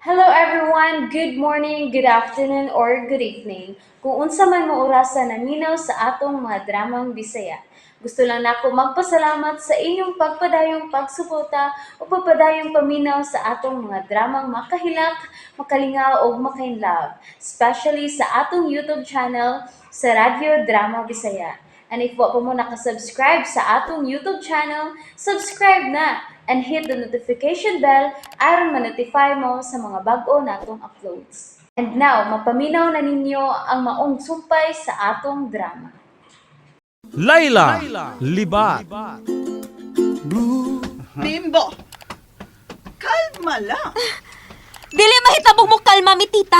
Hello everyone, good morning, good afternoon, or good evening. Kung unsa man mo orasan naminaw sa atong mga dramang Bisaya. Gusto lang nako magpasalamat sa inyong pagpadayong pagsuporta o pagpadayong paminaw sa atong mga dramang makahilak, makalingaw o makainlove, especially sa atong YouTube channel sa Radyo Drama Bisaya. And if wa pa mo nakasubscribe sa atong YouTube channel, subscribe na and hit the notification bell aron ma-notify mo sa mga bag-o natong uploads. And now, mapaminaw na ninyo ang maong sumpay sa atong drama. Layla, Libat. Bimbo! Kalma lang. Dili mahitabog mo kalma, mi tita.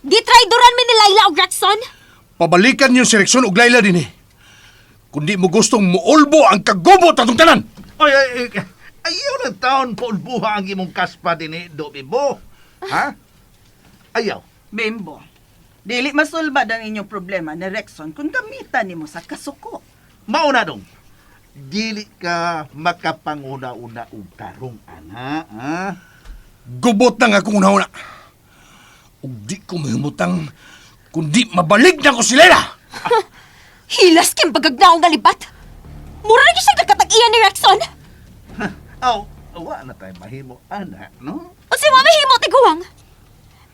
Gitraydoran mi ni Laila o Gretson. Pabalikan niyo si Rexon ug Layla din kundi mo gustong muulbo ang kagubot atong tanan. Ayaw na taon po buha ang imong kaspa din do Bimbo. Ha? Ayaw. Bimbo, dili masulbad ang inyong problema ni Rexon kung gamitan nimo sa kasuko. Mauna dong. Dili ka makapanguna-una og tarong ana, ha? Gubot na nga kung una-una. Ug di ko mahimutang kundi mabalik na ko si Layla. Hilas kim bagagnaong nga libat. Mura na siya nagkatag-iyan ni Rexon. Aw, wa na tayo mahimo ana, no? O si mami himo tiguang.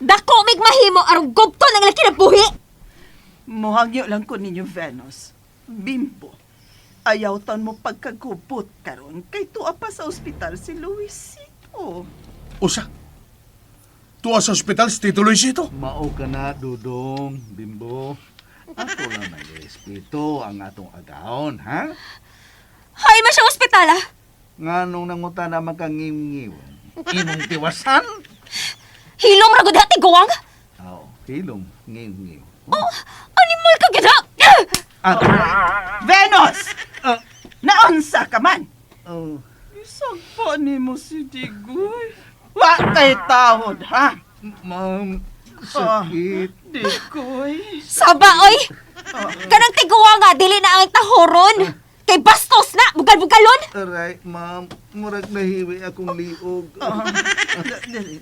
Dako mig mahimo aron gubto ng laki na buhi. Muhangyo lang ko ninyo, Venus. Bimbo, ayaw tan mo pagkagubot karon kay tuwa pa sa ospital si Luisito. Usa. Tuwa sa ospital si Tito Luisito. Mao ka na, Dudong, Bimbo. Ako lang nag-respeto ang atong agaon, ha? Hay man siya ospital ah. Nga nung nanguta na makangimngiw. Imong tiwasan? Hilom ra gud ha tiguang. Aw, hilong, ngiw-ngiw. Oh, animal ka gid ha. Ano? Venus! Ah, Naunsa ka man? oh, Isagpa nimo si Digoy. Wa kay tahod, ha? ma'am, sakit. Digoy. Saba oy. Kanang tiguang nga dili na ang tahoron. Kay bastos na bugal-bugalon. Aray, ma'am, murag nahiwi akong liog. Dili.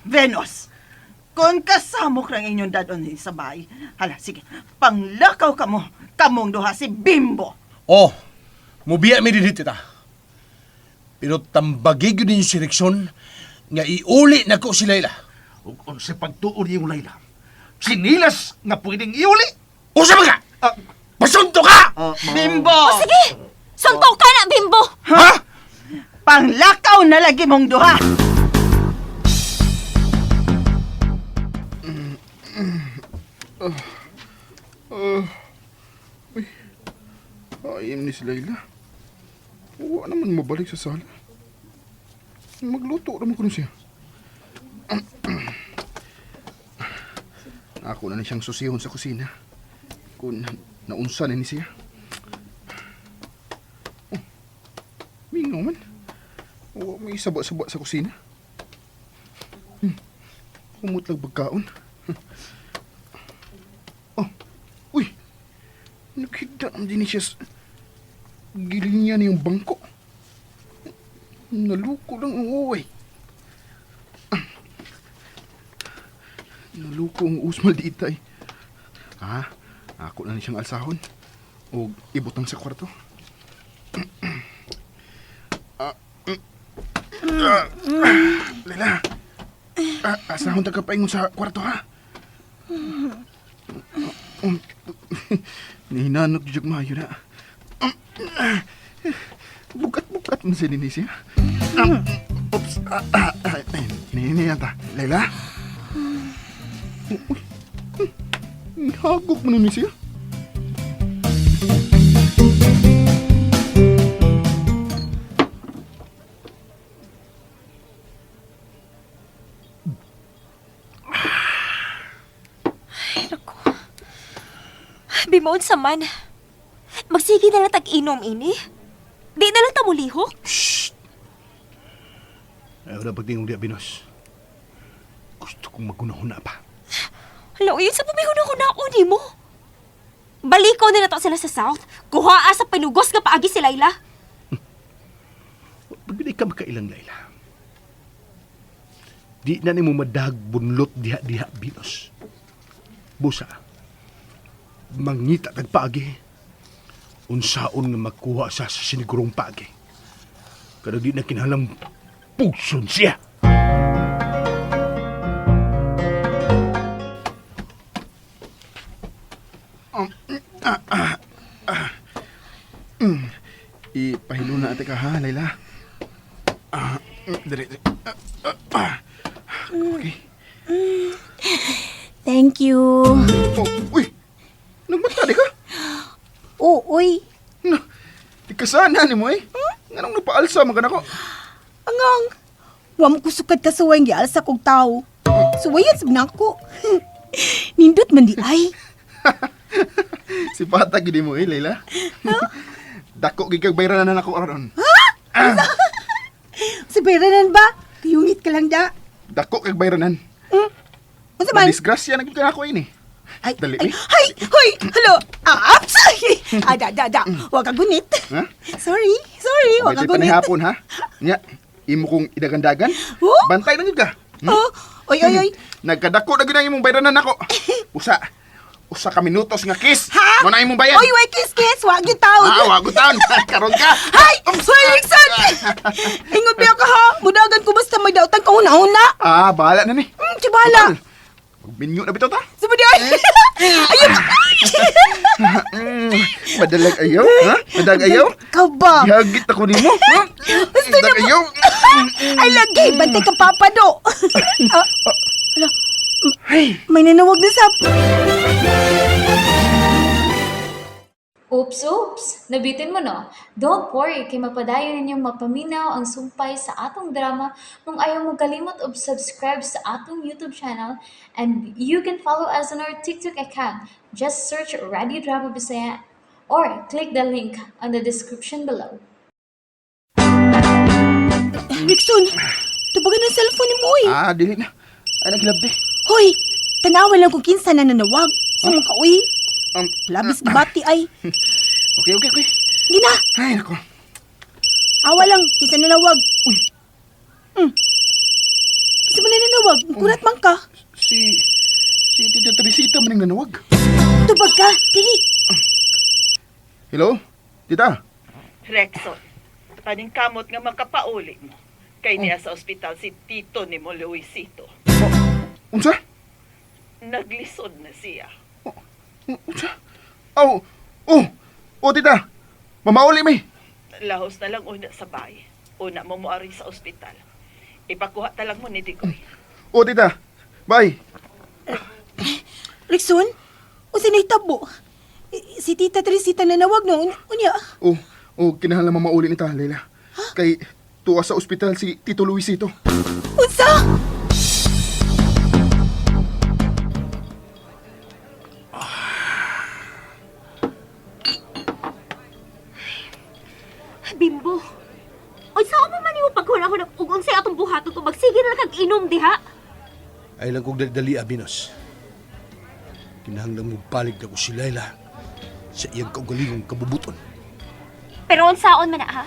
Venus, kung kasamok lang inyong dadon sa bahay, hala, sige, panglakaw ka mo, kamong duha si Bimbo. Oh, mubiya mi din tita. Pero tambagig yun ninyo si Rexon nga iuli na ko si Layla. Ug unsa pagtuon yung Layla? Sinilas nga pwedeng iuli? Usa mga! Ah, Pasunto ka! ma'am. Bimbo! O sige. Suntok ka na, Bimbo. Ha? Panglakaw na lagi mong duha. Ayim ni si Layla. Huwag naman mabalik sa sala. Magluto naman ko na siya. Ako na siyang susihon sa kusina. Kung naunsa na ni siya. Oh, mingaw man. Huwag may saba-saba sa kusina. Kumutlag pagkaon. Oh, uy. Nakita naman din siya sa giling niya na yung bangko. Naluko lang ang uway. Naluko ang usmal di itay. Ako na siyang alsahon. O ibutang sa kwarto. Layla. Asahon ta ka paingon sa kwarto, ha? Nihinanok jug mayo na. Bukat-bukat man si Denise, ha? Oops. Ini yata. Layla? Uy. Hagok mo na siya. Ay, naku. Bimaon sa man. Magsige na lang tag-inom ini. Di na lang tamulihok. Ayaw na pagtingong di Binos. Gusto kong magunahuna pa. Hala, yun sa pamihuna-hunaon mo. Balikaw na to sila sa South. Kuhaa sa pinugos nga paagi si Layla. Pag ka makailang Layla. Di na nimo madag bunlot diha-diha Binos. Busa, mangita kag paagi. Unsaon nga makuha sa sinigurong paagi. Kada di na kinahanglang pugson siya. Ipahilo na ate ka ha, Layla. Dali. Okay. Thank you. Oh, uy! Nagmatali ka? Uy. Na, ikasana ni mo eh. Nganong napaalsa magana ko? Angang, wa mo kusukad ka suway gyal sa kong tao. Suwayan sa nako. Nindot man di ay. Si Pata gini mo eh, Layla. Dako gigag bayranan na ako aron. Si Bayranan ba? Tiyungit ka lang da. Dako kag bayranan. Ano man? Disgrasya na gid ka ako ini. Ay, Dali, ay, eh. ay, hoy, hello. Aps! Da. Huwag ka gunit. Ha? Sorry, huwag ka Medyo gunit. panihapon ha. Nya, imo kong idagandagan. Oh? Bantay lang yun ka. Oh, oy. Nagkadako na ginang imong bayranan ako. Usa ka minutos nga kiss. Ha? Mo na imong bayan. Oy, wait, kiss, wag yung tao. Wagutan. Karon ka. Hay! Hoy, Rickson! Ingot niya ka ha. Mudagan ko basta may dautan ka una-una. Bahala na ni. Tibala. Minyo na bitaw ta. Sabi di ay. Ayun. Madalag ayaw, ha? Madalag ayaw? Ikaw ba? Ihagit ako nimo, ha? Madalag ayaw. Ay, lagi. Bantay ka papado. Ay, May nanawag na sa... Oops! Nabitin mo no? Don't worry, kay mapadayon ninyong mapaminaw ang sumpay sa atong drama kung ayaw mo kalimot og subscribe sa atong YouTube channel and you can follow us on our TikTok account. Just search Radio Drama Bisaya or click the link on the description below. Rickson, tubagan ang cellphone ni mo eh. dili na. Ay, naglabi. Hoy, tanawan lang kung kinsa na nanawag. Sa mga kauy. Labis gabati ay. Okay. Hindi na. Ay, nako. Awa lang, kinsa nanawag. Uy. Kinsa man nanawag? Kurat man ka. Si Tita Teresita maning nanawag. Tubag ka, dili. Hello? Tita? Rexon, kaning kamot nga makapauli mo. Kay niya sa ospital si Tito ni mo Luisito. Unsa? Naglisod na siya. Unsa? Tita. Mamauli mi. Lahos na lang una sa bahay. Una mo muari sa ospital. Ipakuha talang mo ni Digoy. Tita. Bye. Rickson, o sinitabo. Si Tita Teresita nanawag no. Unya. Kinahanglan mamauli ni ta, Layla. Kay tuwa sa ospital si Tito Luisito. Unsa? Bimbo. Oy, saan mo man yung paghuna ko ng ugong sa atong buhaton to magsige na kag-inom diha? Ay lang kong dali Binos. Kinahanglan mo palig na ko si Layla sa iyang kaugalingong kabubuton. Pero unsaon man na ha?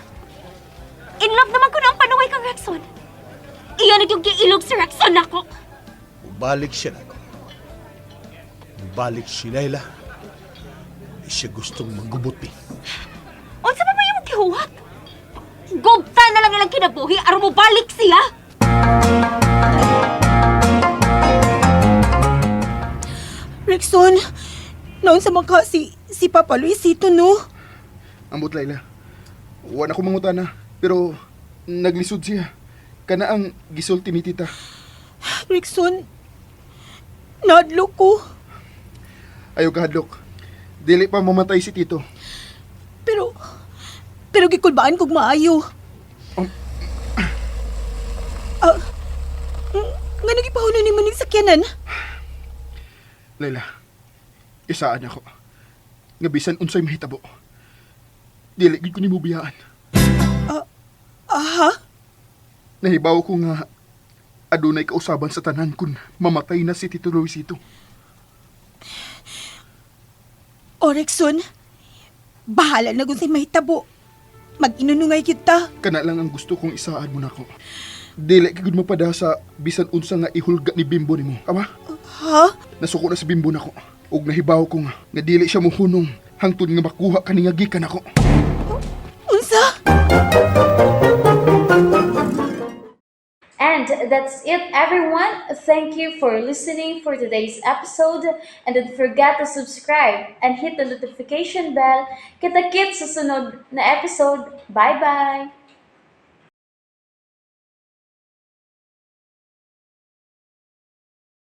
In love naman ko na ang panuway kang Rexon. Iyan yung giilog si Rexon nako. Balik siya na ako. Balik si Layla. Ay siya gustong magubot ni. Unsa pa ba yung gihuwat? Gugta na lang ilang kinabuhi aron mo balik siya. Rickson, noon sa mangka si Papa Luisito no. Ambot, Layla. Wala ko mangutana. Pero naglisod siya. Kana ang gisulti ni tita. Rickson, nadlo ko. Ayaw ka hadlok. Dili pa mamatay si Tito. Pero gikulbaan kog maayo. Nga nagipahunan ni maning sakyanan. Layla, isaan ako. Nga bisan unsay mahitabo. Dili gid ko nimo biyaan. Aha? Nahibaw ko nga adunay kausaban sa tanan kun mamatay na si Tito Luisito. O Rickson, bahala na kung sa'y mahitabo. Mag-inunungay kita. Kana lang ang gusto kong isaan mo nako. Dili kagud mapadasa bisan unsa nga ihulga ni Bimbo nimo. Ama, Ha? nasuko na si Bimbo nako. Ug nahibaw ko nga dili siya mohunong hangtod nga makuha kani nga gikan ako. Unsa? And that's it, everyone. Thank you for listening for today's episode. And don't forget to subscribe and hit the notification bell. Kita-kits sa sunod na episode. Bye-bye!